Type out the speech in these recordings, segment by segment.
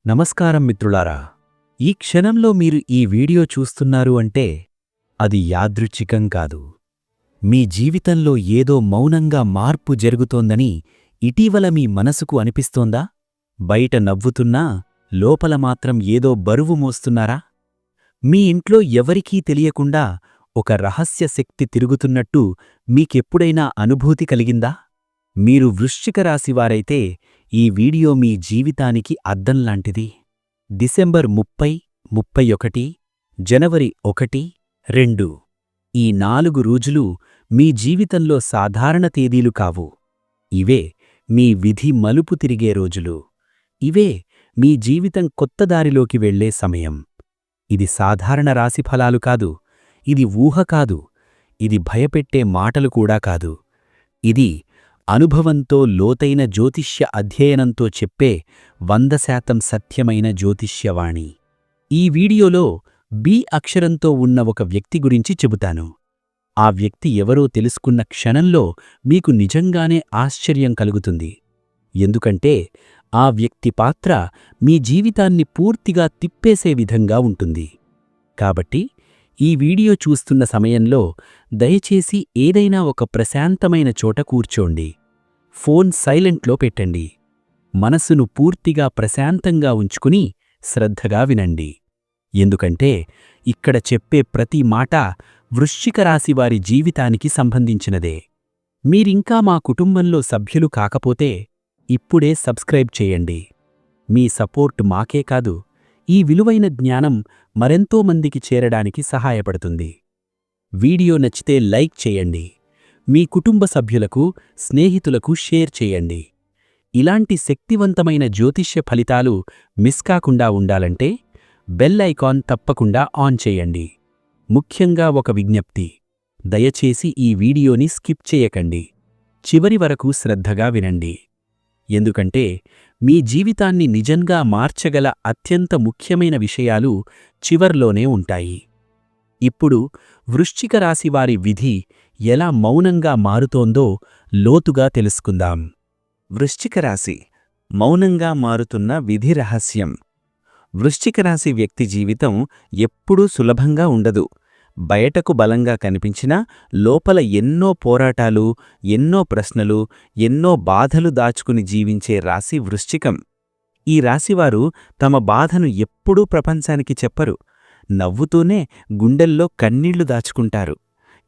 నమస్కారం మిత్రులారా. ఈ క్షణంలో మీరు ఈ వీడియో చూస్తున్నారు అంటే అది యాదృచ్ఛికం కాదు. మీ జీవితంలో ఏదో మౌనంగా మార్పు జరుగుతోందని ఇటీవల మీ మనసుకు అనిపిస్తోందా? బయట నవ్వుతున్నా లోపల మాత్రం ఏదో బరువు మోస్తున్నారా? మీ ఇంట్లో ఎవరికీ తెలియకుండా ఒక రహస్య శక్తి తిరుగుతున్నట్టు మీకెప్పుడైనా అనుభూతి కలిగిందా? మీరు వృశ్చిక రాశివారైతే ఈ వీడియో మీ జీవితానికి అద్దంలాంటిది. డిసెంబర్ 30, 31, జనవరి 1, 2 ఈ 4 రోజులు మీ జీవితంలో సాధారణ తేదీలు కావు. ఇవే మీ విధి మలుపు తిరిగే రోజులు. ఇవే మీ జీవితం కొత్త దారిలోకి వెళ్లే సమయం. ఇది సాధారణ రాశిఫలాలు కాదు. ఇది ఊహ కాదు. ఇది భయపెట్టే మాటలు కూడా కాదు. ఇది అనుభవంతో లోతైన జ్యోతిష్య అధ్యయనంతో చెప్పే 100% సత్యమైన జ్యోతిష్యవాణి. ఈ వీడియోలో బి అక్షరంతో ఉన్న ఒక వ్యక్తి గురించి చెబుతాను. ఆ వ్యక్తి ఎవరో తెలుసుకున్న క్షణంలో మీకు నిజంగానే ఆశ్చర్యం కలుగుతుంది. ఎందుకంటే ఆ వ్యక్తి పాత్ర మీ జీవితాన్ని పూర్తిగా తిప్పేసే విధంగా ఉంటుంది. కాబట్టి ఈ వీడియో చూస్తున్న సమయంలో దయచేసి ఏదైనా ఒక ప్రశాంతమైన చోట కూర్చోండి. ఫోన్ సైలెంట్లో పెట్టండి. మనసును పూర్తిగా ప్రశాంతంగా ఉంచుకుని శ్రద్ధగా వినండి. ఎందుకంటే ఇక్కడ చెప్పే ప్రతి మాట వృశ్చిక రాశివారి జీవితానికి సంబంధించినదే. మీరింకా మా కుటుంబంలో సభ్యులు కాకపోతే ఇప్పుడే సబ్స్క్రైబ్ చేయండి. మీ సపోర్ట్ మాకే కాదు, ఈ విలువైన జ్ఞానం మరెంతో మందికి చేరడానికి సహాయపడుతుంది. వీడియో నచ్చితే లైక్ చేయండి. మీ కుటుంబ సభ్యులకు, స్నేహితులకు షేర్ చేయండి. ఇలాంటి శక్తివంతమైన జ్యోతిష్య ఫలితాలు మిస్ కాకుండా ఉండాలంటే బెల్ ఐకాన్ తప్పకుండా ఆన్ చేయండి. ముఖ్యంగా ఒక విజ్ఞప్తి: దయచేసి ఈ వీడియోని స్కిప్ చేయకండి. చివరి వరకు శ్రద్ధగా వినండి. ఎందుకంటే మీ జీవితాన్ని నిజంగా మార్చగల అత్యంత ముఖ్యమైన విషయాలు చివర్లోనే ఉంటాయి. ఇప్పుడు వృశ్చిక రాశివారి విధి ఎలా మౌనంగా మారుతోందో లోతుగా తెలుసుకుందాం. వృశ్చిక రాశి మౌనంగా మారుతున్న విధి రహస్యం. వృశ్చిక రాశి వ్యక్తి జీవితం ఎప్పుడూ సులభంగా ఉండదు. బయటకు బలంగా కనిపించినా లోపల ఎన్నో పోరాటాలు, ఎన్నో ప్రశ్నలు, ఎన్నో బాధలు దాచుకుని జీవించే రాశి వృశ్చికం. ఈ రాశివారు తమ బాధను ఎప్పుడూ ప్రపంచానికి చెప్పరు. నవ్వుతూనే గుండెల్లో కన్నీళ్లు దాచుకుంటారు.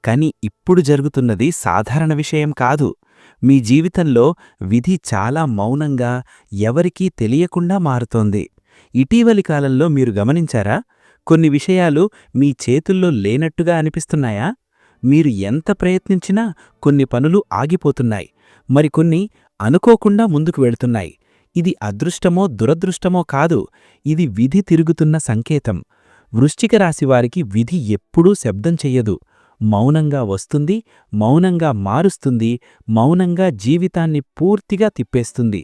కాని ఇప్పుడు జరుగుతున్నది సాధారణ విషయం కాదు. మీ జీవితంలో విధి చాలా మౌనంగా, ఎవరికీ తెలియకుండా మారుతోంది. ఇటీవలి కాలంలో మీరు గమనించారా? కొన్ని విషయాలు మీ చేతుల్లో లేనట్టుగా అనిపిస్తున్నాయా? మీరు ఎంత ప్రయత్నించినా కొన్ని పనులు ఆగిపోతున్నాయి. మరికొన్ని అనుకోకుండా ముందుకు వెళుతున్నాయి. ఇది అదృష్టమో దురదృష్టమో కాదు, ఇది విధి తిరుగుతున్న సంకేతం. వృశ్చిక రాశివారికి విధి ఎప్పుడూ శబ్దం చెయ్యదు. మౌనంగా వస్తుంది, మౌనంగా మారుస్తుంది, మౌనంగా జీవితాన్ని పూర్తిగా తిప్పేస్తుంది.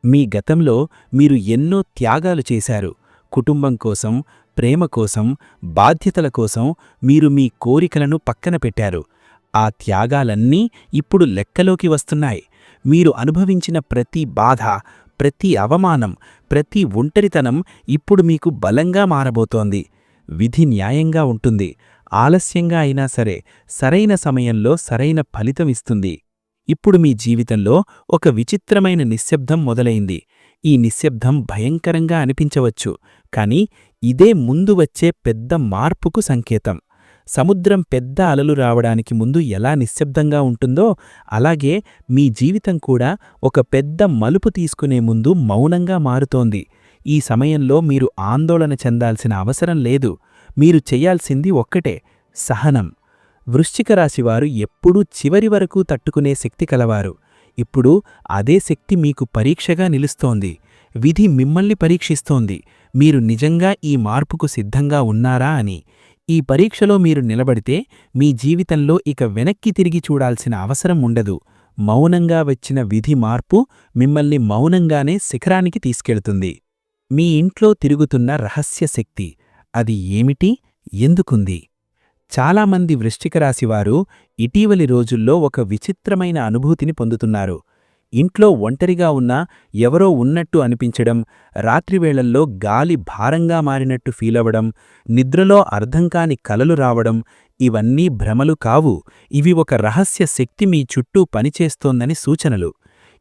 మీ గతంలో మీరు ఎన్నో త్యాగాలు చేశారు. కుటుంబం కోసం, ప్రేమ కోసం, బాధ్యతల కోసం మీరు మీ కోరికలను పక్కన పెట్టారు. ఆ త్యాగాలన్నీ ఇప్పుడు లెక్కలోకి వస్తున్నాయి. మీరు అనుభవించిన ప్రతి బాధ, ప్రతి అవమానం, ప్రతి ఒంటరితనం ఇప్పుడు మీకు బలంగా మారబోతోంది. విధి న్యాయంగా ఉంటుంది. ఆలస్యంగా అయినా సరే సరైన సమయంలో సరైన ఫలితమిస్తుంది. ఇప్పుడు మీ జీవితంలో ఒక విచిత్రమైన నిశ్శబ్దం మొదలైంది. ఈ నిశ్శబ్దం భయంకరంగా అనిపించవచ్చు, కాని ఇదే ముందు వచ్చే పెద్ద మార్పుకు సంకేతం. సముద్రం పెద్ద అలలు రావడానికి ముందు ఎలా నిశ్శబ్దంగా ఉంటుందో అలాగే మీ జీవితం కూడా ఒక పెద్ద మలుపు తీసుకునే ముందు మౌనంగా మారుతోంది. ఈ సమయంలో మీరు ఆందోళన చెందాల్సిన అవసరం లేదు. మీరు చెయ్యాల్సింది ఒక్కటే: సహనం. వృశ్చిక రాశివారు ఎప్పుడూ చివరి వరకు తట్టుకునే శక్తి కలవారు. ఇప్పుడు అదే శక్తి మీకు పరీక్షగా నిలుస్తోంది. విధి మిమ్మల్ని పరీక్షిస్తోంది, మీరు నిజంగా ఈ మార్పుకు సిద్ధంగా ఉన్నారా అని. ఈ పరీక్షలో మీరు నిలబడితే మీ జీవితంలో ఇక వెనక్కి తిరిగి చూడాల్సిన అవసరం ఉండదు. మౌనంగా వచ్చిన విధి మార్పు మిమ్మల్ని మౌనంగానే శిఖరానికి తీసుకెళ్తుంది. మీ ఇంట్లో తిరుగుతున్న రహస్య శక్తి అది ఏమిటి, ఎందుకుంది? చాలామంది వృశ్చిక రాశివారు ఇటీవలి రోజుల్లో ఒక విచిత్రమైన అనుభూతిని పొందుతున్నారు. ఇంట్లో ఒంటరిగా ఉన్నా ఎవరో ఉన్నట్టు అనిపించడం, రాత్రివేళల్లో గాలి భారంగా మారినట్టు ఫీలవడం, నిద్రలో అర్థంకాని కలలు రావడం, ఇవన్నీ భ్రమలు కావు. ఇవి ఒక రహస్య శక్తి మీ చుట్టూ పనిచేస్తోందని సూచనలు.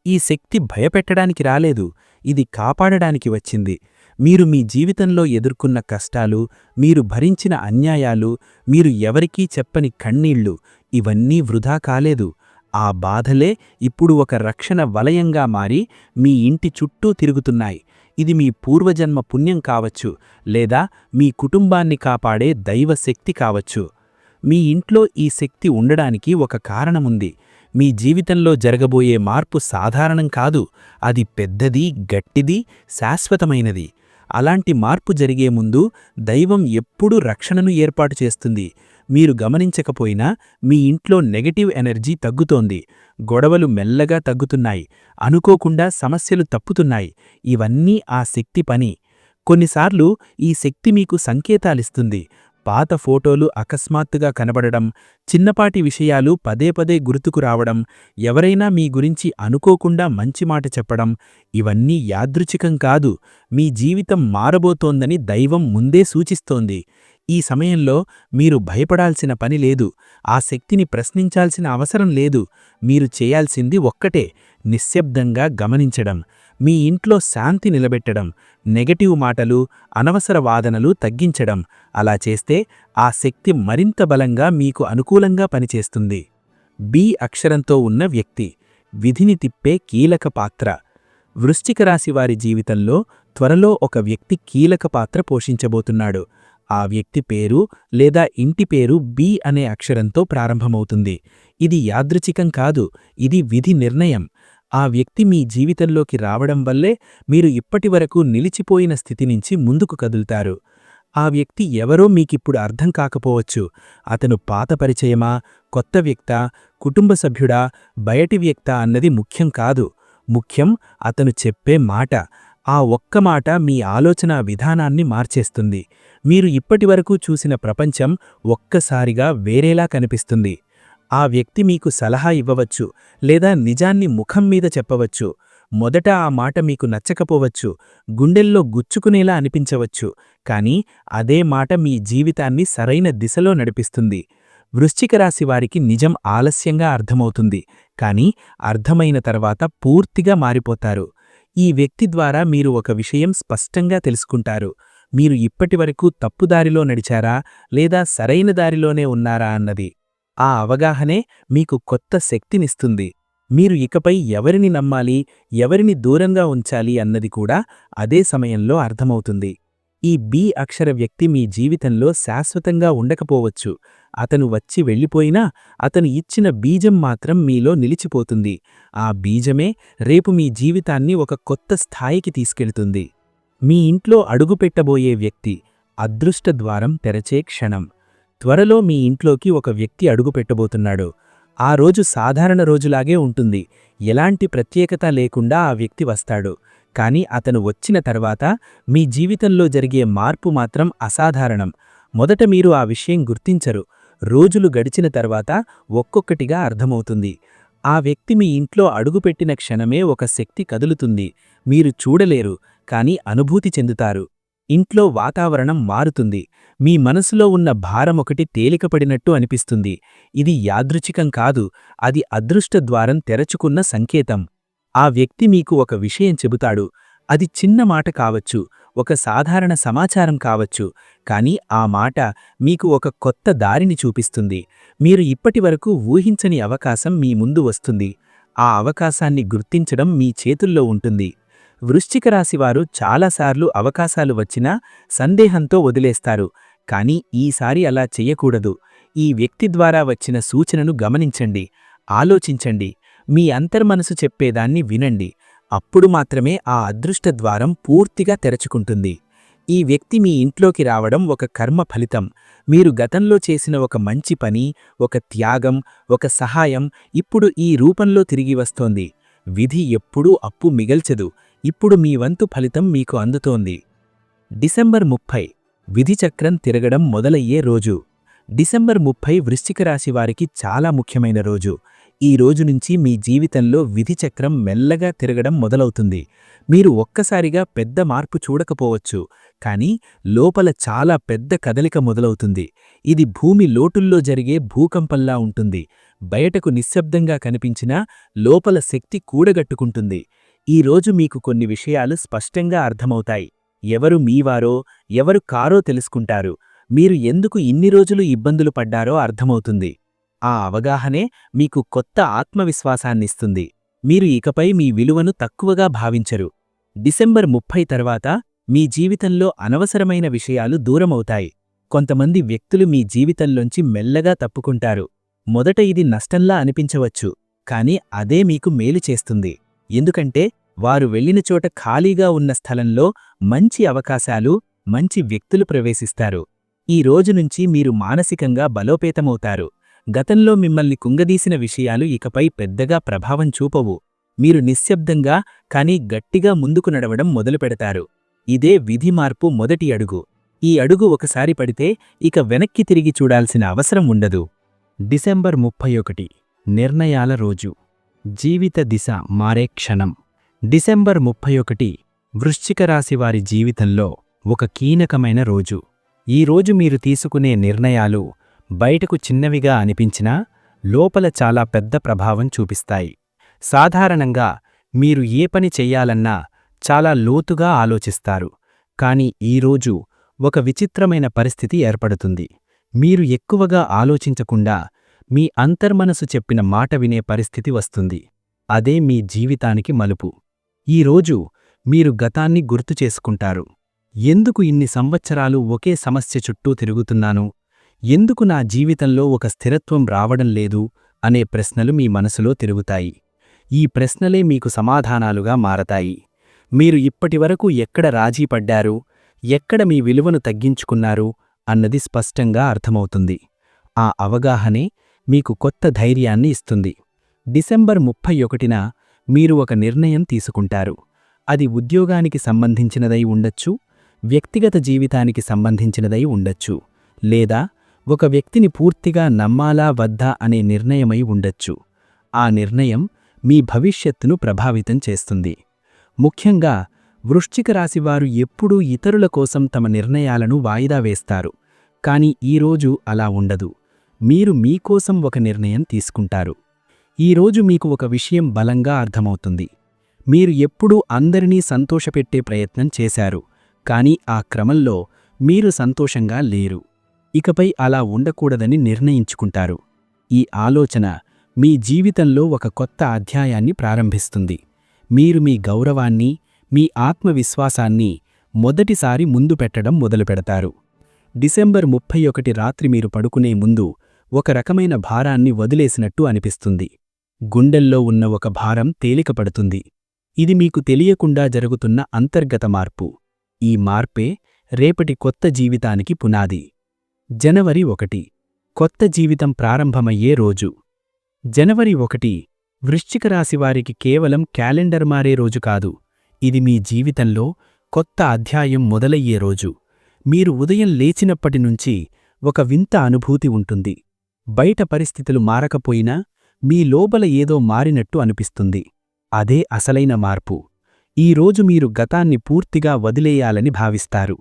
ఈ శక్తి భయపెట్టడానికి రాలేదు, ఇది కాపాడడానికి వచ్చింది. మీరు మీ జీవితంలో ఎదుర్కొన్న కష్టాలు, మీరు భరించిన అన్యాయాలు, మీరు ఎవరికీ చెప్పని కన్నీళ్లు, ఇవన్నీ వృధా కాలేదు. ఆ బాధలే ఇప్పుడు ఒక రక్షణ వలయంగా మారి మీ ఇంటి చుట్టూ తిరుగుతున్నాయి. ఇది మీ పూర్వజన్మ పుణ్యం కావచ్చు, లేదా మీ కుటుంబాన్ని కాపాడే దైవశక్తి కావచ్చు. మీ ఇంట్లో ఈ శక్తి ఉండడానికి ఒక కారణముంది. మీ జీవితంలో జరగబోయే మార్పు సాధారణం కాదు, అది పెద్దది, గట్టిది, శాశ్వతమైనది. అలాంటి మార్పు జరిగే ముందు దైవం ఎప్పుడూ రక్షణను ఏర్పాటు చేస్తుంది. మీరు గమనించకపోయినా మీ ఇంట్లో నెగటివ్ ఎనర్జీ తగ్గుతోంది, గొడవలు మెల్లగా తగ్గుతున్నాయి, అనుకోకుండా సమస్యలు తప్పుతున్నాయి. ఇవన్నీ ఆ శక్తి పని. కొన్నిసార్లు ఈ శక్తి మీకు సంకేతాలిస్తుంది. పాత ఫోటోలు అకస్మాత్తుగా కనబడడం, చిన్నపాటి విషయాలు పదే పదే గుర్తుకు రావడం, ఎవరైనా మీ గురించి అనుకోకుండా మంచి మాట చెప్పడం, ఇవన్నీ యాదృచ్ఛికం కాదు. మీ జీవితం మారబోతోందని దైవం ముందే సూచిస్తోంది. ఈ సమయంలో మీరు భయపడాల్సిన పని లేదు, ఆ శక్తిని ప్రశ్నించాల్సిన అవసరం లేదు. మీరు చేయాల్సింది ఒక్కటే, నిశ్శబ్దంగా గమనించడం, మీ ఇంట్లో శాంతి నిలబెట్టడం, నెగటివ్ మాటలు, అనవసర వాదనలు తగ్గించడం. అలా చేస్తే ఆ శక్తి మరింత బలంగా మీకు అనుకూలంగా పనిచేస్తుంది. బి అక్షరంతో ఉన్న వ్యక్తి, విధిని తిప్పే కీలక పాత్ర. వృశ్చిక రాశివారి జీవితంలో త్వరలో ఒక వ్యక్తి కీలక పాత్ర పోషించబోతున్నాడు. ఆ వ్యక్తి పేరు లేదా ఇంటి పేరు బి అనే అక్షరంతో ప్రారంభమవుతుంది. ఇది యాదృచ్ఛికం కాదు, ఇది విధి నిర్ణయం. ఆ వ్యక్తి మీ జీవితంలోకి రావడం వల్లే మీరు ఇప్పటివరకు నిలిచిపోయిన స్థితి నుంచి ముందుకు కదులుతారు. ఆ వ్యక్తి ఎవరో మీకిప్పుడు అర్థం కాకపోవచ్చు. అతను పాత పరిచయమా, కొత్త వ్యక్తా, కుటుంబ సభ్యుడా, బయటి వ్యక్తా అన్నది ముఖ్యం కాదు. ముఖ్యం అతను చెప్పే మాట. ఆ ఒక్క మాట మీ ఆలోచనా విధానాన్ని మార్చేస్తుంది. మీరు ఇప్పటివరకు చూసిన ప్రపంచం ఒక్కసారిగా వేరేలా కనిపిస్తుంది. ఆ వ్యక్తి మీకు సలహా ఇవ్వవచ్చు, లేదా నిజాన్ని ముఖం మీద చెప్పవచ్చు. మొదట ఆ మాట మీకు నచ్చకపోవచ్చు, గుండెల్లో గుచ్చుకునేలా అనిపించవచ్చు, కానీ అదే మాట మీ జీవితాన్ని సరైన దిశలో నడిపిస్తుంది. వృశ్చిక రాశివారికి నిజం ఆలస్యంగా అర్థమవుతుంది, కానీ అర్థమైన తర్వాత పూర్తిగా మారిపోతారు. ఈ వ్యక్తి ద్వారా మీరు ఒక విషయం స్పష్టంగా తెలుసుకుంటారు. మీరు ఇప్పటివరకు తప్పుదారిలో నడిచారా, లేదా సరైన దారిలోనే ఉన్నారా అన్నది. ఆ అవగాహనే మీకు కొత్త శక్తినిస్తుంది. మీరు ఇకపై ఎవరిని నమ్మాలి, ఎవరిని దూరంగా ఉంచాలి అన్నది కూడా అదే సమయంలో అర్థమవుతుంది. ఈ బి అక్షర వ్యక్తి మీ జీవితంలో శాశ్వతంగా ఉండకపోవచ్చు. అతను వచ్చి వెళ్ళిపోయినా అతను ఇచ్చిన బీజం మాత్రం మీలో నిలిచిపోతుంది. ఆ బీజమే రేపు మీ జీవితాన్ని ఒక కొత్త స్థాయికి తీసుకెళ్తుంది. మీ ఇంట్లో అడుగుపెట్టబోయే వ్యక్తి, అదృష్ట ద్వారం తెరచే క్షణం. త్వరలో మీ ఇంట్లోకి ఒక వ్యక్తి అడుగుపెట్టబోతున్నాడు. ఆ రోజు సాధారణ రోజులాగే ఉంటుంది. ఎలాంటి ప్రత్యేకత లేకుండా ఆ వ్యక్తి వస్తాడు. కాని అతను వచ్చిన తర్వాత మీ జీవితంలో జరిగే మార్పు మాత్రం అసాధారణం. మొదట మీరు ఆ విషయం గుర్తించరు. రోజులు గడిచిన తర్వాత ఒక్కొక్కటిగా అర్థమవుతుంది. ఆ వ్యక్తి మీ ఇంట్లో అడుగుపెట్టిన క్షణమే ఒక శక్తి కదులుతుంది. మీరు చూడలేరు, కాని అనుభూతి చెందుతారు. ఇంట్లో వాతావరణం మారుతుంది. మీ మనసులో ఉన్న భారమొకటి తేలికపడినట్టు అనిపిస్తుంది. ఇది యాదృచ్ఛికం కాదు, అది అదృష్ట ద్వారం తెరచుకున్న సంకేతం. ఆ వ్యక్తి మీకు ఒక విషయం చెబుతాడు. అది చిన్న మాట కావచ్చు, ఒక సాధారణ సమాచారం కావచ్చు, కానీ ఆ మాట మీకు ఒక కొత్త దారిని చూపిస్తుంది. మీరు ఇప్పటివరకు ఊహించని అవకాశం మీ ముందు వస్తుంది. ఆ అవకాశాన్ని గుర్తించడం మీ చేతుల్లో ఉంటుంది. వృశ్చిక రాశివారు చాలాసార్లు అవకాశాలు వచ్చినా సందేహంతో వదిలేస్తారు. కానీ ఈసారి అలా చెయ్యకూడదు. ఈ వ్యక్తి ద్వారా వచ్చిన సూచనను గమనించండి, ఆలోచించండి, మీ అంతర్మనసు చెప్పేదాన్ని వినండి. అప్పుడు మాత్రమే ఆ అదృష్ట ద్వారం పూర్తిగా తెరచుకుంటుంది. ఈ వ్యక్తి మీ ఇంట్లోకి రావడం ఒక కర్మ ఫలితం. మీరు గతంలో చేసిన ఒక మంచి పని, ఒక త్యాగం, ఒక సహాయం ఇప్పుడు ఈ రూపంలో తిరిగి వస్తోంది. విధి ఎప్పుడూ అప్పు మిగల్చదు. ఇప్పుడు మీ వంతు ఫలితం మీకు అందుతోంది. డిసెంబర్ 30 విధిచక్రం తిరగడం మొదలయ్యే రోజు. డిసెంబర్ 30 వృశ్చిక రాశివారికి చాలా ముఖ్యమైన రోజు. ఈ రోజు నుంచి మీ జీవితంలో విధి చక్రం మెల్లగా తిరగడం మొదలవుతుంది. మీరు ఒక్కసారిగా పెద్ద మార్పు చూడకపోవచ్చు, కానీ లోపల చాలా పెద్ద కదలిక మొదలవుతుంది. ఇది భూమి లోటుల్లో జరిగే భూకంపంలా ఉంటుంది. బయటకు నిశ్శబ్దంగా కనిపించినా లోపల శక్తి కూడగట్టుకుంటుంది. ఈరోజు మీకు కొన్ని విషయాలు స్పష్టంగా అర్థమవుతాయి. ఎవరు మీవారో, ఎవరు కారో తెలుసుకుంటారు. మీరు ఎందుకు ఇన్ని రోజులు ఇబ్బందులు పడ్డారో అర్థమవుతుంది. ఆ అవగాహనే మీకు కొత్త ఆత్మవిశ్వాసాన్నిస్తుంది. మీరు ఇకపై మీ విలువను తక్కువగా భావించరు. డిసెంబర్ 30 తర్వాత మీ జీవితంలో అనవసరమైన విషయాలు దూరమవుతాయి. కొంతమంది వ్యక్తులు మీ జీవితంలోంచి మెల్లగా తప్పుకుంటారు. మొదట ఇది నష్టంలా అనిపించవచ్చు, కానీ అదే మీకు మేలు చేస్తుంది. ఎందుకంటే వారు వెళ్ళిన చోట ఖాళీగా ఉన్న స్థలంలో మంచి అవకాశాలు, మంచి వ్యక్తులు ప్రవేశిస్తారు. ఈ రోజు నుంచి మీరు మానసికంగా బలోపేతమవుతారు. గతంలో మిమ్మల్ని కుంగదీసిన విషయాలు ఇకపై పెద్దగా ప్రభావం చూపవు. మీరు నిశ్శబ్దంగా కానీ గట్టిగా ముందుకు నడవడం మొదలుపెడతారు. ఇదే విధి మార్పు మొదటి అడుగు. ఈ అడుగు ఒకసారి పడితే ఇక వెనక్కి తిరిగి చూడాల్సిన అవసరం ఉండదు. డిసెంబర్ 31 నిర్ణయాల రోజు. జీవిత దిశ మారే క్షణం. డిసెంబర్ 31 వృశ్చిక రాశి వారి జీవితంలో ఒక కీలకమైన రోజు. ఈ రోజు మీరు తీసుకునే నిర్ణయాలు బయటకు చిన్నవిగా అనిపించినా లోపల చాలా పెద్ద ప్రభావం చూపిస్తాయి. సాధారణంగా మీరు ఏ పని చెయ్యాలన్నా చాలా లోతుగా ఆలోచిస్తారు. కానీ ఈరోజు ఒక విచిత్రమైన పరిస్థితి ఏర్పడుతుంది. మీరు ఎక్కువగా ఆలోచించకుండా మీ అంతర్మనసు చెప్పిన మాట వినే పరిస్థితి వస్తుంది. అదే మీ జీవితానికి మలుపు. ఈరోజు మీరు గతాన్ని గుర్తుచేసుకుంటారు. ఎందుకు ఇన్ని సంవత్సరాలు ఒకే సమస్య చుట్టూ తిరుగుతున్నాను? ఎందుకు నా జీవితంలో ఒక స్థిరత్వం రావడం లేదు అనే ప్రశ్నలు మీ మనసులో తిరుగుతాయి. ఈ ప్రశ్నలే మీకు సమాధానాలుగా మారతాయి. మీరు ఇప్పటివరకు ఎక్కడ రాజీ పడ్డారు, ఎక్కడ మీ విలువను తగ్గించుకున్నారు అన్నది స్పష్టంగా అర్థమవుతుంది. ఆ అవగాహనే మీకు కొత్త ధైర్యాన్ని ఇస్తుంది. డిసెంబర్ 31న మీరు ఒక నిర్ణయం తీసుకుంటారు. అది ఉద్యోగానికి సంబంధించినదై ఉండొచ్చు, వ్యక్తిగత జీవితానికి సంబంధించినదై ఉండొచ్చు, లేదా ఒక వ్యక్తిని పూర్తిగా నమ్మాలా వద్దా అనే నిర్ణయమై ఉండొచ్చు. ఆ నిర్ణయం మీ భవిష్యత్తును ప్రభావితం చేస్తుంది. ముఖ్యంగా వృశ్చిక రాశివారు ఎప్పుడూ ఇతరుల కోసం తమ నిర్ణయాలను వాయిదా వేస్తారు. కాని ఈరోజు అలా ఉండదు. మీరు మీకోసం ఒక నిర్ణయం తీసుకుంటారు. ఈరోజు మీకు ఒక విషయం బలంగా అర్థమవుతుంది. మీరు ఎప్పుడూ అందరినీ సంతోషపెట్టే ప్రయత్నం చేశారు, కానీ ఆ క్రమంలో మీరు సంతోషంగా లేరు. ఇకపై అలా ఉండకూడదని నిర్ణయించుకుంటారు. ఈ ఆలోచన మీ జీవితంలో ఒక కొత్త అధ్యాయాన్ని ప్రారంభిస్తుంది. మీరు మీ గౌరవాన్ని, మీ ఆత్మవిశ్వాసాన్ని మొదటిసారి ముందు పెట్టడం మొదలుపెడతారు. డిసెంబర్ 31 రాత్రి మీరు పడుకునే ముందు ఒక రకమైన భారాన్ని వదిలేసినట్టు అనిపిస్తుంది. గుండెల్లో ఉన్న ఒక భారం తేలికపడుతుంది. ఇది మీకు తెలియకుండా జరుగుతున్న అంతర్గత మార్పు. ఈ మార్పే రేపటి కొత్త జీవితానికి పునాది. జనవరి 1 కొత్త జీవితం ప్రారంభమయ్యే రోజు. జనవరి 1 వృశ్చిక రాశివారికి కేవలం క్యాలెండర్ మారే రోజు కాదు. ఇది మీ జీవితంలో కొత్త అధ్యాయం మొదలయ్యే రోజు. మీరు ఉదయం లేచినప్పటినుంచి ఒక వింత అనుభూతి ఉంటుంది. బయట పరిస్థితులు మారకపోయినా మీ లోపల ఏదో మారినట్టు అనిపిస్తుంది. అదే అసలైన మార్పు. ఈరోజు మీరు గతాన్ని పూర్తిగా వదిలేయాలని భావిస్తారు.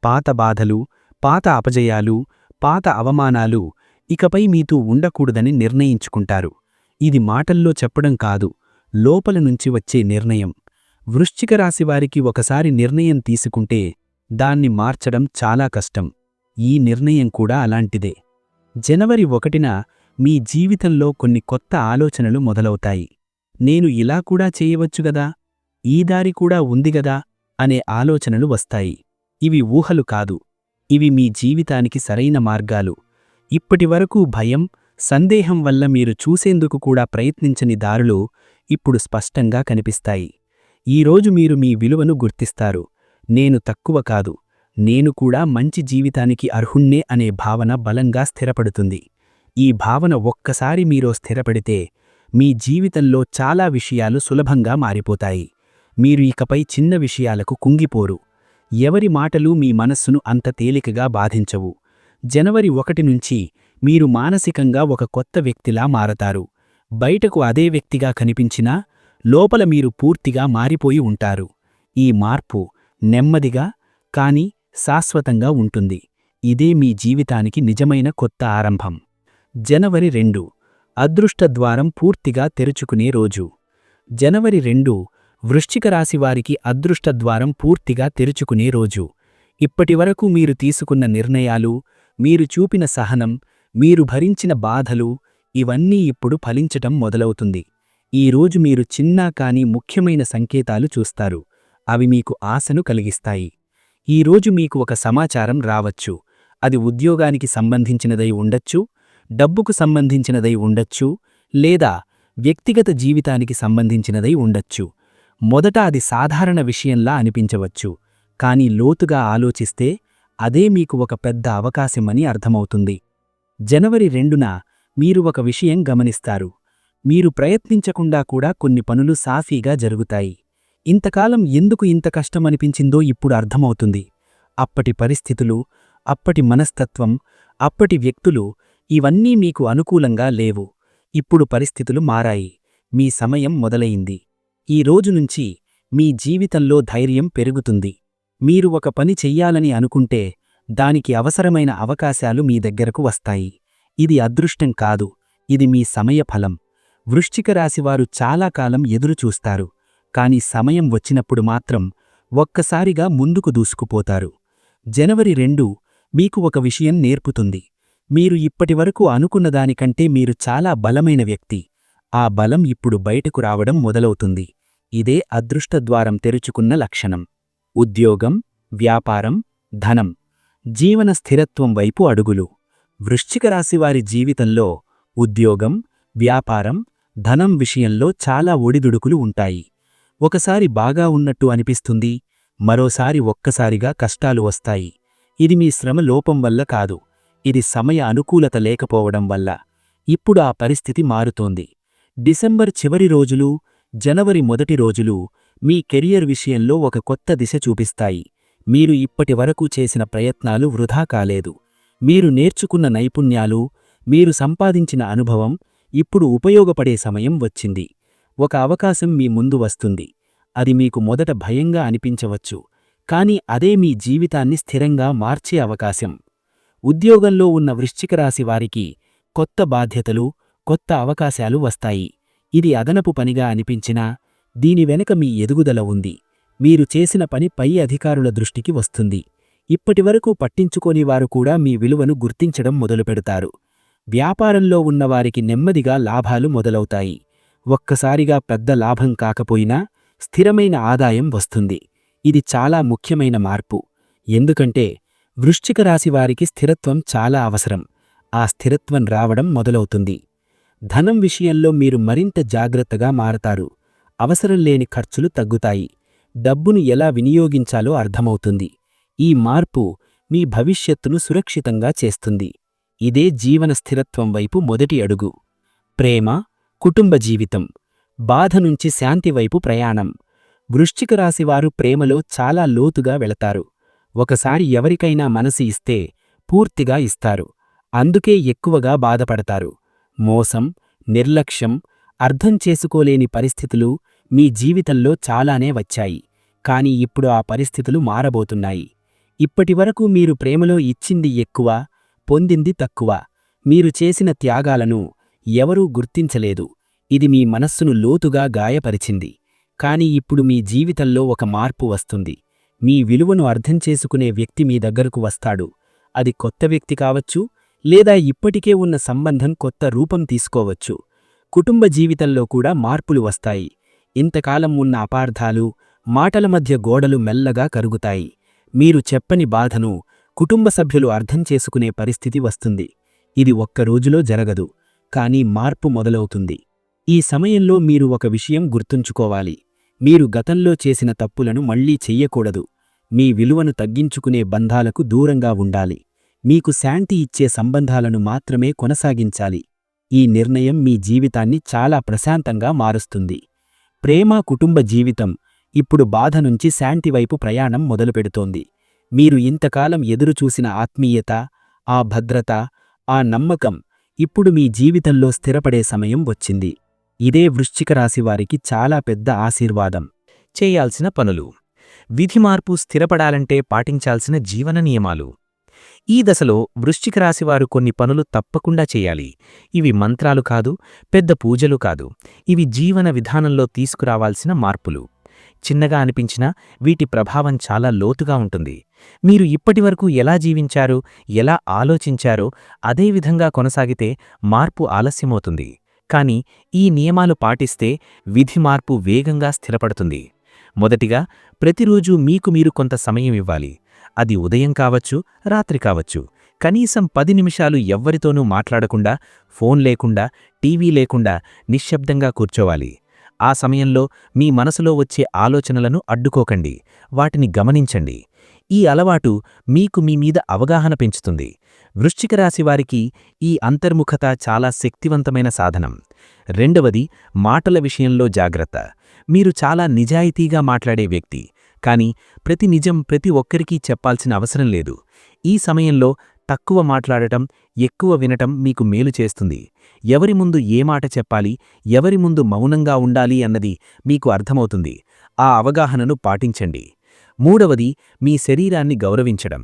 పాత బాధలు, పాత అపజయాలు, పాత అవమానాలు ఇకపై మీతో ఉండకూడదని నిర్ణయించుకుంటారు. ఇది మాటల్లో చెప్పడం కాదు, లోపల నుంచి వచ్చే నిర్ణయం. వృశ్చిక రాశివారికి ఒకసారి నిర్ణయం తీసుకుంటే దాన్ని మార్చడం చాలా కష్టం. ఈ నిర్ణయం కూడా అలాంటిదే. జనవరి 1న మీ జీవితంలో కొన్ని కొత్త ఆలోచనలు మొదలవుతాయి. నేను ఇలా కూడా చేయవచ్చుగదా, ఈ దారి కూడా ఉందిగదా అనే ఆలోచనలు వస్తాయి. ఇవి ఊహలు కాదు, ఇవి మీ జీవితానికి సరైన మార్గాలు. ఇప్పటివరకు భయం, సందేహం వల్ల మీరు చూసేందుకు కూడా ప్రయత్నించని దారులు ఇప్పుడు స్పష్టంగా కనిపిస్తాయి. ఈరోజు మీరు మీ విలువను గుర్తిస్తారు. నేను తక్కువ కాదు, నేను కూడా మంచి జీవితానికి అర్హుణ్ణే అనే భావన బలంగా స్థిరపడుతుంది. ఈ భావన ఒక్కసారి మీలో స్థిరపడితే మీ జీవితంలో చాలా విషయాలు సులభంగా మారిపోతాయి. మీరు ఇకపై చిన్న విషయాలకు కుంగిపోరు. ఎవరి మాటలు మీ మనస్సును అంత తేలికగా బాధించవు. జనవరి 1 నుంచి మీరు మానసికంగా ఒక కొత్త వ్యక్తిలా మారతారు. బయటకు అదే వ్యక్తిగా కనిపించినా లోపల మీరు పూర్తిగా మారిపోయి ఉంటారు. ఈ మార్పు నెమ్మదిగా కాని శాశ్వతంగా ఉంటుంది. ఇదే మీ జీవితానికి నిజమైన కొత్త ఆరంభం. జనవరి 2 అదృష్టద్వారం పూర్తిగా తెరుచుకునే రోజు. జనవరి 2 వృశ్చిక రాశివారికి అదృష్టద్వారం పూర్తిగా తెరుచుకునే రోజు. ఇప్పటివరకు మీరు తీసుకున్న నిర్ణయాలు, మీరు చూపిన సహనం, మీరు భరించిన బాధలు ఇవన్నీ ఇప్పుడు ఫలించటం మొదలవుతుంది. ఈ రోజు మీరు చిన్న కాని ముఖ్యమైన సంకేతాలు చూస్తారు. అవి మీకు ఆశను కలిగిస్తాయి. ఈ రోజు మీకు ఒక సమాచారం రావచ్చు. అది ఉద్యోగానికి సంబంధించినదై ఉండొచ్చు, డబ్బుకు సంబంధించినదై ఉండొచ్చు, లేదా వ్యక్తిగత జీవితానికి సంబంధించినదై ఉండొచ్చు. మొదట అది సాధారణ విషయంలా అనిపించవచ్చు, కానీ లోతుగా ఆలోచిస్తే అదే మీకు ఒక పెద్ద అవకాశమని అర్థమవుతుంది. జనవరి 2న మీరు ఒక విషయం గమనిస్తారు. మీరు ప్రయత్నించకుండా కూడా కొన్ని పనులు సాఫీగా జరుగుతాయి. ఇంతకాలం ఎందుకు ఇంత కష్టమనిపించిందో ఇప్పుడు అర్థమవుతుంది. అప్పటి పరిస్థితులు, అప్పటి మనస్తత్వం, అప్పటి వ్యక్తులు ఇవన్నీ మీకు అనుకూలంగా లేవు. ఇప్పుడు పరిస్థితులు మారాయి. మీ సమయం మొదలయింది. ఈ రోజు నుంచి మీ జీవితంలో ధైర్యం పెరుగుతుంది. మీరు ఒక పని చెయ్యాలని అనుకుంటే దానికి అవసరమైన అవకాశాలు మీ దగ్గరకు వస్తాయి. ఇది అదృష్టం కాదు, ఇది మీ సమయఫలం. వృశ్చిక రాశివారు చాలా కాలం ఎదురుచూస్తారు, కాని సమయం వచ్చినప్పుడు మాత్రం ఒక్కసారిగా ముందుకు దూసుకుపోతారు. జనవరి 2 మీకు ఒక విషయం నేర్పుతుంది. మీరు ఇప్పటివరకు అనుకున్నదానికంటే మీరు చాలా బలమైన వ్యక్తి. ఆ బలం ఇప్పుడు బయటకు రావడం మొదలవుతుంది. ఇదే అదృష్టద్వారం తెరుచుకున్న లక్షణం. ఉద్యోగం, వ్యాపారం, ధనం, జీవన స్థిరత్వం వైపు అడుగులు. వృశ్చిక రాశివారి జీవితంలో ఉద్యోగం, వ్యాపారం, ధనం విషయంలో చాలా ఒడిదుడుకులు ఉంటాయి. ఒకసారి బాగా ఉన్నట్టు అనిపిస్తుంది, మరోసారి ఒక్కసారిగా కష్టాలు వస్తాయి. ఇది మీ శ్రమ లోపం వల్ల కాదు, ఇది సమయ అనుకూలత లేకపోవడం వల్ల. ఇప్పుడు ఆ పరిస్థితి మారుతోంది. డిసెంబర్ చివరి రోజులు, జనవరి మొదటి రోజులు మీ కెరియర్ విషయంలో ఒక కొత్త దిశ చూపిస్తాయి. మీరు ఇప్పటివరకు చేసిన ప్రయత్నాలు వృధా కాలేదు. మీరు నేర్చుకున్న నైపుణ్యాలు, మీరు సంపాదించిన అనుభవం ఇప్పుడు ఉపయోగపడే సమయం వచ్చింది. ఒక అవకాశం మీ ముందు వస్తుంది. అది మీకు మొదట భయంగా అనిపించవచ్చు, కాని అదే మీ జీవితాన్ని స్థిరంగా మార్చే అవకాశం. ఉద్యోగంలో ఉన్న వృశ్చిక రాశి వారికి కొత్త బాధ్యతలు, కొత్త అవకాశాలు వస్తాయి. ఇది అదనపు పనిగా అనిపించినా దీని వెనుక మీ ఎదుగుదల ఉంది. మీరు చేసిన పని పై అధికారుల దృష్టికి వస్తుంది. ఇప్పటివరకు పట్టించుకోనివారు కూడా మీ విలువను గుర్తించడం మొదలుపెడతారు. వ్యాపారంలో ఉన్నవారికి నెమ్మదిగా లాభాలు మొదలవుతాయి. ఒక్కసారిగా పెద్ద లాభం కాకపోయినా స్థిరమైన ఆదాయం వస్తుంది. ఇది చాలా ముఖ్యమైన మార్పు. ఎందుకంటే వృశ్చిక రాశివారికి స్థిరత్వం చాలా అవసరం. ఆ స్థిరత్వం రావడం మొదలవుతుంది. ధనం విషయంలో మీరు మరింత జాగ్రత్తగా మారతారు. అవసరం లేని ఖర్చులు తగ్గుతాయి. డబ్బును ఎలా వినియోగించాలో అర్థమవుతుంది. ఈ మార్పు మీ భవిష్యత్తును సురక్షితంగా చేస్తుంది. ఇదే జీవన స్థిరత్వం వైపు మొదటి అడుగు. ప్రేమ, కుటుంబ జీవితం, బాధ నుంచి శాంతి వైపు ప్రయాణం. వృశ్చిక రాశివారు ప్రేమలో చాలా లోతుగా వెళతారు. ఒకసారి ఎవరికైనా మనసు ఇస్తే పూర్తిగా ఇస్తారు. అందుకే ఎక్కువగా బాధపడతారు. మోసం, నిర్లక్ష్యం, అర్థం చేసుకోలేని పరిస్థితులు మీ జీవితంలో చాలానే వచ్చాయి. కాని ఇప్పుడు ఆ పరిస్థితులు మారబోతున్నాయి. ఇప్పటివరకు మీరు ప్రేమలో ఇచ్చింది ఎక్కువ, పొందింది తక్కువ. మీరు చేసిన త్యాగాలను ఎవరూ గుర్తించలేదు. ఇది మీ మనస్సును లోతుగా గాయపరిచింది. కాని ఇప్పుడు మీ జీవితంలో ఒక మార్పు వస్తుంది. మీ విలువను అర్థం చేసుకునే వ్యక్తి మీ దగ్గరకు వస్తాడు. అది కొత్త వ్యక్తి కావచ్చు, లేదా ఇప్పటికే ఉన్న సంబంధం కొత్త రూపం తీసుకోవచ్చు. కుటుంబ జీవితంలో కూడా మార్పులు వస్తాయి. ఇంతకాలం ఉన్న అపార్థాలు, మాటల మధ్య గోడలు మెల్లగా కరుగుతాయి. మీరు చెప్పని బాధను కుటుంబ సభ్యులు అర్థం చేసుకునే పరిస్థితి వస్తుంది. ఇది ఒక్క రోజులో జరగదు, కానీ మార్పు మొదలవుతుంది. ఈ సమయంలో మీరు ఒక విషయం గుర్తుంచుకోవాలి. మీరు గతంలో చేసిన తప్పులను మళ్లీ చెయ్యకూడదు. మీ విలువను తగ్గించుకునే బంధాలకు దూరంగా ఉండాలి. మీకు శాంతి ఇచ్చే సంబంధాలను మాత్రమే కొనసాగించాలి. ఈ నిర్ణయం మీ జీవితాన్ని చాలా ప్రశాంతంగా మారుస్తుంది. ప్రేమ, కుటుంబ జీవితం ఇప్పుడు బాధ నుంచి శాంతి వైపు ప్రయాణం మొదలుపెడుతోంది. మీరు ఇంతకాలం ఎదురుచూసిన ఆత్మీయత, ఆ భద్రత, ఆ నమ్మకం ఇప్పుడు మీ జీవితంలో స్థిరపడే సమయం వచ్చింది. ఇదే వృశ్చిక రాశివారికి చాలా పెద్ద ఆశీర్వాదం. చేయాల్సిన పనులు. విధి మార్పు స్థిరపడాలంటే పాటించాల్సిన జీవన నియమాలు. ఈ దశలో వృశ్చిక రాశివారు కొన్ని పనులు తప్పకుండా చేయాలి. ఇవి మంత్రాలు కాదు, పెద్ద పూజలు కాదు. ఇవి జీవన విధానంలో తీసుకురావాల్సిన మార్పులు. చిన్నగా అనిపించినా వీటి ప్రభావం చాలా లోతుగా ఉంటుంది. మీరు ఇప్పటివరకు ఎలా జీవించారో, ఎలా ఆలోచించారో అదే విధంగా కొనసాగితే మార్పు ఆలస్యమవుతుంది. కాని ఈ నియమాలు పాటిస్తే విధి మార్పు వేగంగా స్థిరపడుతుంది. మొదటిగా, ప్రతిరోజూ మీకు మీరు కొంత సమయం ఇవ్వాలి. అది ఉదయం కావచ్చు, రాత్రి కావచ్చు. కనీసం 10 నిమిషాలు ఎవ్వరితోనూ మాట్లాడకుండా, ఫోన్ లేకుండా, టీవీ లేకుండా నిశ్శబ్దంగా కూర్చోవాలి. ఆ సమయంలో మీ మనసులో వచ్చే ఆలోచనలను అడ్డుకోకండి, వాటిని గమనించండి. ఈ అలవాటు మీకు మీ మీద అవగాహన పెంచుతుంది. వృశ్చిక రాశివారికి ఈ అంతర్ముఖత చాలా శక్తివంతమైన సాధనం. రెండవది, మాటల విషయంలో జాగ్రత్త. మీరు చాలా నిజాయితీగా మాట్లాడే వ్యక్తి. కాని ప్రతి నిజం ప్రతి ఒక్కరికీ చెప్పాల్సిన అవసరం లేదు. ఈ సమయంలో తక్కువ మాట్లాడటం, ఎక్కువ వినటం మీకు మేలు చేస్తుంది. ఎవరి ముందు ఏ మాట చెప్పాలి, ఎవరి ముందు మౌనంగా ఉండాలి అన్నది మీకు అర్థమవుతుంది. ఆ అవగాహనను పాటించండి. మూడవది, మీ శరీరాన్ని గౌరవించడం.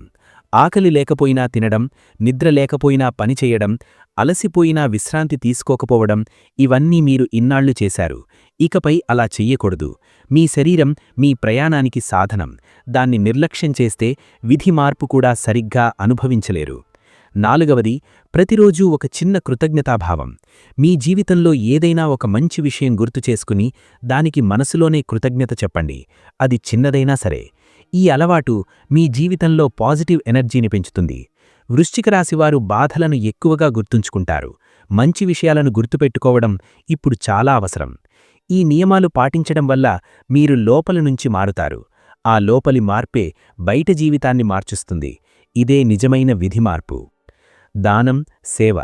ఆకలి లేకపోయినా తినడం, నిద్ర లేకపోయినా పనిచేయడం, అలసిపోయినా విశ్రాంతి తీసుకోకపోవడం, ఇవన్నీ మీరు ఇన్నాళ్లు చేశారు. ఇకపై అలా చెయ్యకూడదు. మీ శరీరం మీ ప్రయాణానికి సాధనం. దాన్ని నిర్లక్ష్యం చేస్తే విధి మార్పు కూడా సరిగ్గా అనుభవించలేరు. నాలుగవది, ప్రతిరోజూ ఒక చిన్న కృతజ్ఞతాభావం. మీ జీవితంలో ఏదైనా ఒక మంచి విషయం గుర్తుచేసుకుని దానికి మనసులోనే కృతజ్ఞత చెప్పండి. అది చిన్నదైనా సరే. ఈ అలవాటు మీ జీవితంలో పాజిటివ్ ఎనర్జీని పెంచుతుంది. వృశ్చిక రాశివారు బాధలను ఎక్కువగా గుర్తుంచుకుంటారు. మంచి విషయాలను గుర్తుపెట్టుకోవడం ఇప్పుడు చాలా అవసరం. ఈ నియమాలు పాటించడం వల్ల మీరు లోపల నుంచి మారుతారు. ఆ లోపలి మార్పే బయట జీవితాన్ని మార్చుస్తుంది. ఇదే నిజమైన విధి మార్పు. దానం, సేవ.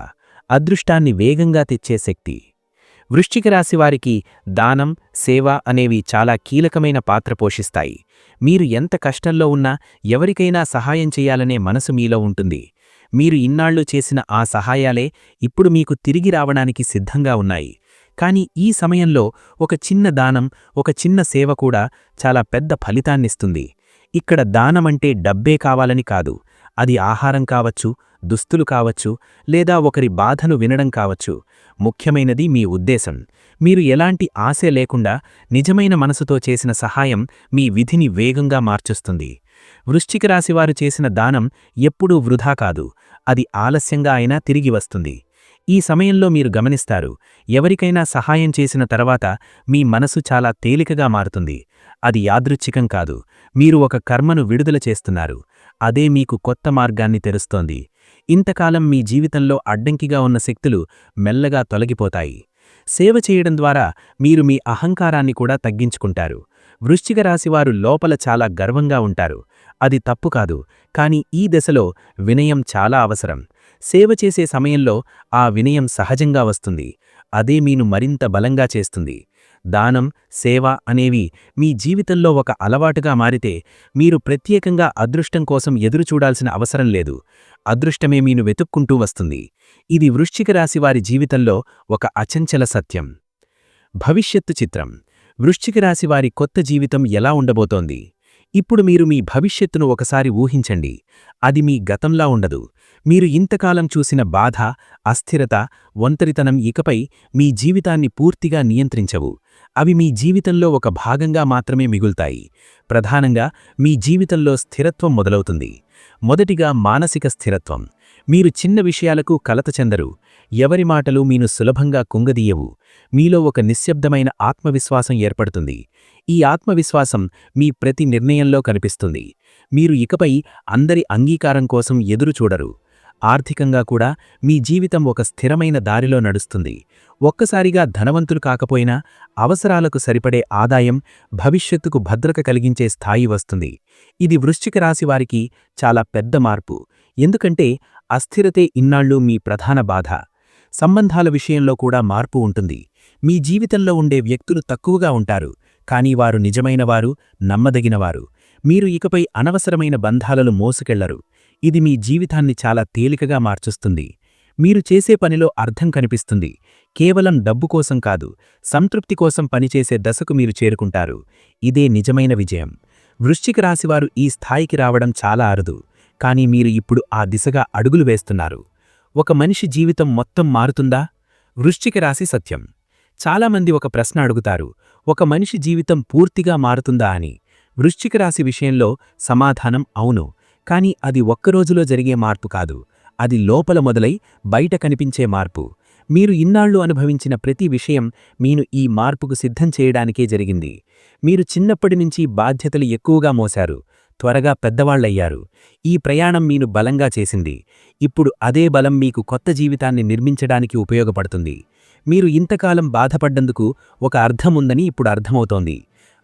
అదృష్టాన్ని వేగంగా తెచ్చే శక్తి. వృశ్చిక రాశివారికి దానం, సేవ అనేవి చాలా కీలకమైన పాత్ర పోషిస్తాయి. మీరు ఎంత కష్టంలో ఉన్నా ఎవరికైనా సహాయం చెయ్యాలనే మనసు మీలో ఉంటుంది. మీరు ఇన్నాళ్లు చేసిన ఆ సహాయాలే ఇప్పుడు మీకు తిరిగి రావడానికి సిద్ధంగా ఉన్నాయి. కాని ఈ సమయంలో ఒక చిన్న దానం, ఒక చిన్న సేవ కూడా చాలా పెద్ద ఫలితాన్నిస్తుంది. ఇక్కడ దానమంటే డబ్బే కావాలని కాదు. అది ఆహారం కావచ్చు, దుస్తులు కావచ్చు, లేదా ఒకరి బాధను వినడం కావచ్చు. ముఖ్యమైనది మీ ఉద్దేశం. మీరు ఎలాంటి ఆశ లేకుండా నిజమైన మనసుతో చేసిన సహాయం మీ విధిని వేగంగా మార్చుస్తుంది. వృశ్చిక రాశివారు చేసిన దానం ఎప్పుడూ వృధా కాదు. అది ఆలస్యంగా అయినా తిరిగి వస్తుంది. ఈ సమయంలో మీరు గమనిస్తారు, ఎవరికైనా సహాయం చేసిన తర్వాత మీ మనసు చాలా తేలికగా మారుతుంది. అది యాదృచ్ఛికం కాదు. మీరు ఒక కర్మను విడుదల చేస్తున్నారు. అదే మీకు కొత్త మార్గాన్ని తెరుస్తోంది. ఇంతకాలం మీ జీవితంలో అడ్డంకిగా ఉన్న శక్తులు మెల్లగా తొలగిపోతాయి. సేవ చేయడం ద్వారా మీరు మీ అహంకారాన్ని కూడా తగ్గించుకుంటారు. వృశ్చిక రాశివారు లోపల చాలా గర్వంగా ఉంటారు. అది తప్పు కాదు. కాని ఈ దశలో వినయం చాలా అవసరం. సేవ చేసే సమయంలో ఆ వినయం సహజంగా వస్తుంది. అదే మీను మరింత బలంగా చేస్తుంది. దానం, సేవ అనేవి మీ జీవితంలో ఒక అలవాటుగా మారితే మీరు ప్రత్యేకంగా అదృష్టం కోసం ఎదురుచూడాల్సిన అవసరం లేదు. అదృష్టమే మీను వెతుక్కుంటూ వస్తుంది. ఇది వృశ్చిక రాశివారి జీవితంలో ఒక అచంచల సత్యం. భవిష్యత్తు చిత్రం. వృశ్చిక రాశివారి కొత్త జీవితం ఎలా ఉండబోతోంది? ఇప్పుడు మీరు మీ భవిష్యత్తును ఒకసారి ఊహించండి. అది మీ గతంలా ఉండదు. మీరు ఇంతకాలం చూసిన బాధ, అస్థిరత, ఒంటరితనం ఇకపై మీ జీవితాన్ని పూర్తిగా నియంత్రించవు. అవి మీ జీవితంలో ఒక భాగంగా మాత్రమే మిగులుతాయి. ప్రధానంగా మీ జీవితంలో స్థిరత్వం మొదలవుతుంది. మొదటిగా మానసిక స్థిరత్వం. మీరు చిన్న విషయాలకు కలత చెందరు. ఎవరి మాటలు మీను సులభంగా కుంగదీయవు. మీలో ఒక నిశ్శబ్దమైన ఆత్మవిశ్వాసం ఏర్పడుతుంది. ఈ ఆత్మవిశ్వాసం మీ ప్రతి నిర్ణయంలో కనిపిస్తుంది. మీరు ఇకపై అందరి అంగీకారం కోసం ఎదురుచూడరు. ఆర్థికంగా కూడా మీ జీవితం ఒక స్థిరమైన దారిలో నడుస్తుంది. ఒక్కసారిగా ధనవంతులు కాకపోయినా అవసరాలకు సరిపడే ఆదాయం, భవిష్యత్తుకు భద్రత కలిగించే స్థాయి వస్తుంది. ఇది వృశ్చిక రాశివారికి చాలా పెద్ద మార్పు. ఎందుకంటే అస్థిరతే ఇన్నాళ్ళు మీ ప్రధాన బాధ. సంబంధాల విషయంలో కూడా మార్పు ఉంటుంది. మీ జీవితంలో ఉండే వ్యక్తులు తక్కువగా ఉంటారు. కానీ వారు నిజమైనవారు, నమ్మదగినవారు. మీరు ఇకపై అనవసరమైన బంధాలను మోసుకెళ్లరు. ఇది మీ జీవితాన్ని చాలా తేలికగా మార్చుస్తుంది. మీరు చేసే పనిలో అర్థం కనిపిస్తుంది. కేవలం డబ్బు కోసం కాదు, సంతృప్తి కోసం పనిచేసే దశకు మీరు చేరుకుంటారు. ఇదే నిజమైన విజయం. వృశ్చిక రాశివారు ఈ స్థాయికి రావడం చాలా అరుదు, కానీ మీరు ఇప్పుడు ఆ దిశగా అడుగులు వేస్తున్నారు. ఒక మనిషి జీవితం మొత్తం మారుతుందా? వృశ్చిక రాశి సత్యం. చాలామంది ఒక ప్రశ్న అడుగుతారు, ఒక మనిషి జీవితం పూర్తిగా మారుతుందా అని. వృశ్చిక రాశి విషయంలో సమాధానం అవును. కానీ అది ఒక్కరోజులో జరిగే మార్పు కాదు. అది లోపల మొదలై బయట కనిపించే మార్పు. మీరు ఇన్నాళ్లు అనుభవించిన ప్రతి విషయం మీను ఈ మార్పుకు సిద్ధం చేయడానికే జరిగింది. మీరు చిన్నప్పటినుంచి బాధ్యతలు ఎక్కువగా మోశారు, త్వరగా పెద్దవాళ్లయ్యారు. ఈ ప్రయాణం మీను బలంగా చేసింది. ఇప్పుడు అదే బలం మీకు కొత్త జీవితాన్ని నిర్మించడానికి ఉపయోగపడుతుంది. మీరు ఇంతకాలం బాధపడ్డందుకు ఒక అర్థముందని ఇప్పుడు అర్థమవుతోంది.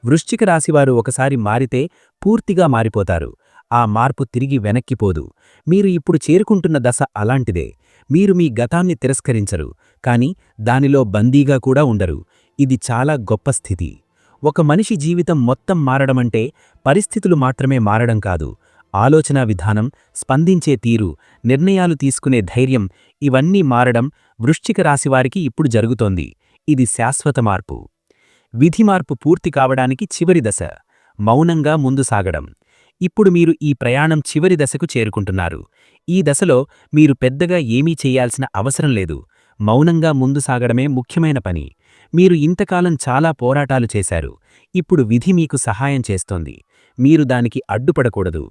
వృశ్చిక రాశివారు ఒకసారి మారితే పూర్తిగా మారిపోతారు. ఆ మార్పు తిరిగి వెనక్కిపోదు. మీరు ఇప్పుడు చేరుకుంటున్న దశ అలాంటిదే. మీరు మీ గతాన్ని తిరస్కరించరు, కానీ దానిలో బందీగా కూడా ఉండరు. ఇది చాలా గొప్ప స్థితి. ఒక మనిషి జీవితం మొత్తం మారడమంటే పరిస్థితులు మాత్రమే మారడం కాదు. ఆలోచనా విధానం, స్పందించే తీరు, నిర్ణయాలు తీసుకునే ధైర్యం, ఇవన్నీ మారడం వృశ్చిక రాశివారికి ఇప్పుడు జరుగుతోంది. ఇది శాశ్వత మార్పు. విధి మార్పు పూర్తి కావడానికి చివరి దశ మౌనంగా ముందు సాగడం. ఇప్పుడు మీరు ఈ ప్రయాణం చివరి దశకు చేరుకుంటున్నారు. ఈ దశలో మీరు పెద్దగా ఏమీ చెయ్యాల్సిన అవసరం లేదు. మౌనంగా ముందు సాగడమే ముఖ్యమైన పని. మీరు ఇంతకాలం చాలా పోరాటాలు చేశారు. ఇప్పుడు విధి మీకు సహాయం చేస్తోంది. మీరు దానికి అడ్డుపడకూడదు.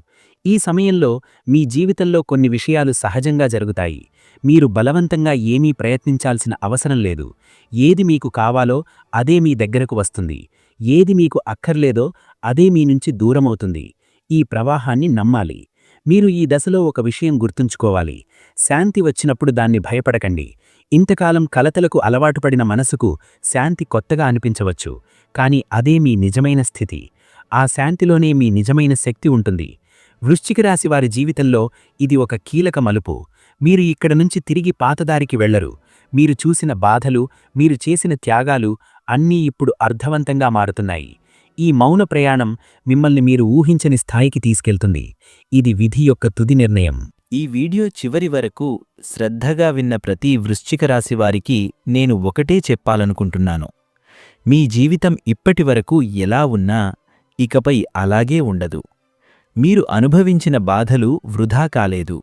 ఈ సమయంలో మీ జీవితంలో కొన్ని విషయాలు సహజంగా జరుగుతాయి. మీరు బలవంతంగా ఏమీ ప్రయత్నించాల్సిన అవసరం లేదు. ఏది మీకు కావాలో అదే మీ దగ్గరకు వస్తుంది. ఏది మీకు అక్కర్లేదో అదే మీ నుంచి దూరమవుతుంది. ఈ ప్రవాహాన్ని నమ్మాలి. మీరు ఈ దశలో ఒక విషయం గుర్తుంచుకోవాలి. శాంతి వచ్చినప్పుడు దాన్ని భయపడకండి. ఇంతకాలం కలతలకు అలవాటుపడిన మనసుకు శాంతి కొత్తగా అనిపించవచ్చు, కానీ అదే మీ నిజమైన స్థితి. ఆ శాంతిలోనే మీ నిజమైన శక్తి ఉంటుంది. వృశ్చిక రాశి వారి జీవితంలో ఇది ఒక కీలక మలుపు. మీరు ఇక్కడ నుంచి తిరిగి పాతదారికి వెళ్లరు. మీరు చూసిన బాధలు, మీరు చేసిన త్యాగాలు అన్నీ ఇప్పుడు అర్థవంతంగా మారుతున్నాయి. ఈ మౌన ప్రయాణం మిమ్మల్ని మీరు ఊహించని స్థాయికి తీసుకెళ్తుంది. ఇది విధి యొక్క తుది నిర్ణయం. ఈ వీడియో చివరి వరకు శ్రద్ధగా విన్న ప్రతి వృశ్చిక రాశి వారికి నేను ఒకటే చెప్పాలనుకుంటున్నాను. మీ జీవితం ఇప్పటివరకు ఎలా ఉన్నా ఇకపై అలాగే ఉండదు. మీరు అనుభవించిన బాధలు వృధా కాలేదు.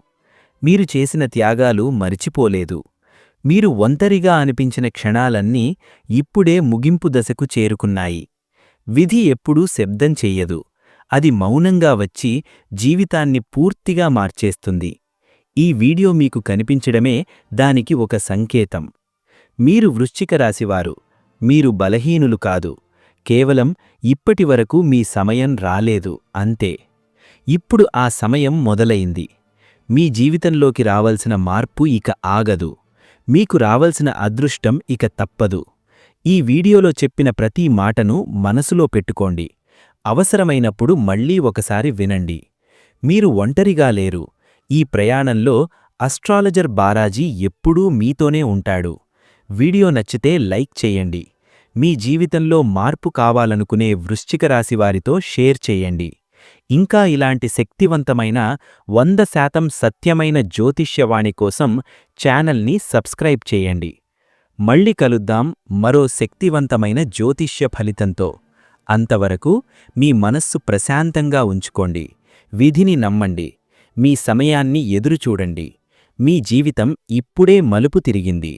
మీరు చేసిన త్యాగాలు మరిచిపోలేదు. మీరు ఒంటరిగా అనిపించిన క్షణాలన్నీ ఇప్పుడే ముగింపు దశకు చేరుకున్నాయి. విధి ఎప్పుడూ శబ్దం చెయ్యదు. అది మౌనంగా వచ్చి జీవితాన్ని పూర్తిగా మార్చేస్తుంది. ఈ వీడియో మీకు కనిపించడమే దానికి ఒక సంకేతం. మీరు వృశ్చిక రాశివారు. మీరు బలహీనులు కాదు. కేవలం ఇప్పటివరకు మీ సమయం రాలేదు అంతే. ఇప్పుడు ఆ సమయం మొదలైంది. మీ జీవితంలోకి రావలసిన మార్పు ఇక ఆగదు. మీకు రావలసిన అదృష్టం ఇక తప్పదు. ఈ వీడియోలో చెప్పిన ప్రతి మాటను మనసులో పెట్టుకోండి. అవసరమైనప్పుడు మళ్ళీ ఒకసారి వినండి. మీరు ఒంటరిగా లేరు. ఈ ప్రయాణంలో అస్ట్రాలజర్ బాలాజీ ఎప్పుడూ మీతోనే ఉంటాడు. వీడియో నచ్చితే లైక్ చేయండి. మీ జీవితంలో మార్పు కావాలనుకునే వృశ్చిక రాశివారితో షేర్ చేయండి. ఇంకా ఇలాంటి శక్తివంతమైన 100% సత్యమైన జ్యోతిష్యవాణి కోసం ఛానల్ని సబ్స్క్రైబ్ చేయండి. మళ్ళీ కలుద్దాం మరో శక్తివంతమైన జ్యోతిష్య ఫలితంతో. అంతవరకు మీ మనస్సు ప్రశాంతంగా ఉంచుకోండి. విధిని నమ్మండి. మీ సమయాన్ని ఎదురుచూడండి. మీ జీవితం ఇప్పుడే మలుపు తిరిగింది.